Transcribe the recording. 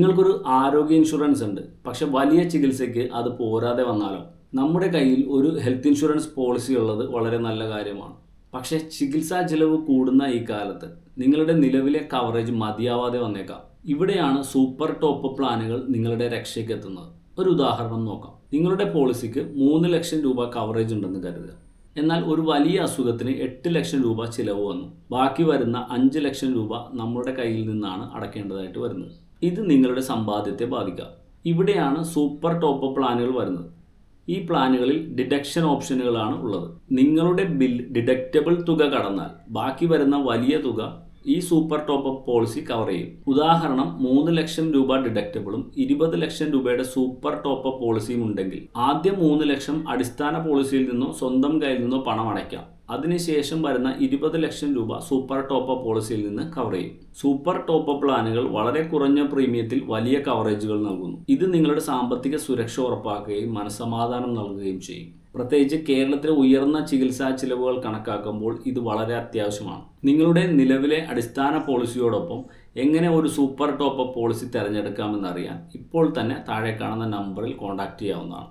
നിങ്ങൾക്കൊരു ആരോഗ്യ ഇൻഷുറൻസ് ഉണ്ട്, പക്ഷെ വലിയ ചികിത്സയ്ക്ക് അത് പോരാതെ വന്നാലോ? നമ്മുടെ കയ്യിൽ ഒരു ഹെൽത്ത് ഇൻഷുറൻസ് പോളിസി ഉള്ളത് വളരെ നല്ല കാര്യമാണ്. പക്ഷേ ചികിത്സാ ചിലവ് കൂടുന്ന ഈ കാലത്ത് നിങ്ങളുടെ നിലവിലെ കവറേജ് മതിയാവാതെ വന്നേക്കാം. ഇവിടെയാണ് സൂപ്പർ ടോപ്പ് പ്ലാനുകൾ നിങ്ങളുടെ രക്ഷയ്ക്ക് എത്തുന്നത്. ഒരു ഉദാഹരണം നോക്കാം. നിങ്ങളുടെ പോളിസിക്ക് 3 ലക്ഷം രൂപ കവറേജ് ഉണ്ടെന്ന് കരുതുക. എന്നാൽ ഒരു വലിയ അസുഖത്തിന് 8 ലക്ഷം രൂപ ചിലവ് വന്നു. ബാക്കി വരുന്ന 5 ലക്ഷം രൂപ നമ്മുടെ കയ്യിൽ നിന്നാണ് അടയ്ക്കേണ്ടതായിട്ട് വരുന്നത്. ഇത് നിങ്ങളുടെ സമ്പാദ്യത്തെ ബാധിക്കാം. ഇവിടെയാണ് സൂപ്പർ ടോപ്പ് പ്ലാനുകൾ വരുന്നത്. ഈ പ്ലാനുകളിൽ ഡിഡക്ഷൻ ഓപ്ഷനുകളാണ് ഉള്ളത്. നിങ്ങളുടെ ബിൽ ഡിഡക്റ്റബിൾ തുക കടന്നാൽ ബാക്കി വരുന്ന വലിയ തുക ഈ സൂപ്പർ ടോപ്പ് പോളിസി കവർ ചെയ്യും. ഉദാഹരണം 3 ലക്ഷം രൂപ ഡിഡക്റ്റബിളും 20 ലക്ഷം രൂപയുടെ സൂപ്പർ ടോപ്പ് പോളിസിയും ഉണ്ടെങ്കിൽ ആദ്യം 3 ലക്ഷം അടിസ്ഥാന പോളിസിയിൽ നിന്നോ സ്വന്തം കയ്യിൽ നിന്നോ പണം അടയ്ക്കാം. അതിനുശേഷം വരുന്ന 20 ലക്ഷം രൂപ സൂപ്പർ ടോപ്പ് പോളിസിയിൽ നിന്ന് കവർ ചെയ്യും. സൂപ്പർ ടോപ്പ് പ്ലാനുകൾ വളരെ കുറഞ്ഞ പ്രീമിയത്തിൽ വലിയ കവറേജുകൾ നൽകുന്നു. ഇത് നിങ്ങളുടെ സാമ്പത്തിക സുരക്ഷ ഉറപ്പാക്കുകയും മനസ്സമാധാനം നൽകുകയും ചെയ്യും. പ്രത്യേകിച്ച് കേരളത്തിലെ ഉയർന്ന ചികിത്സാ ചിലവുകൾ കണക്കാക്കുമ്പോൾ ഇത് വളരെ അത്യാവശ്യമാണ്. നിങ്ങളുടെ നിലവിലെ അടിസ്ഥാന പോളിസിയോടൊപ്പം എങ്ങനെ ഒരു സൂപ്പർ ടോപ്പ് പോളിസി തിരഞ്ഞെടുക്കാമെന്നറിയാൻ ഇപ്പോൾ തന്നെ താഴെ കാണുന്ന നമ്പറിൽ കോൺടാക്റ്റ് ചെയ്യാവുന്നതാണ്.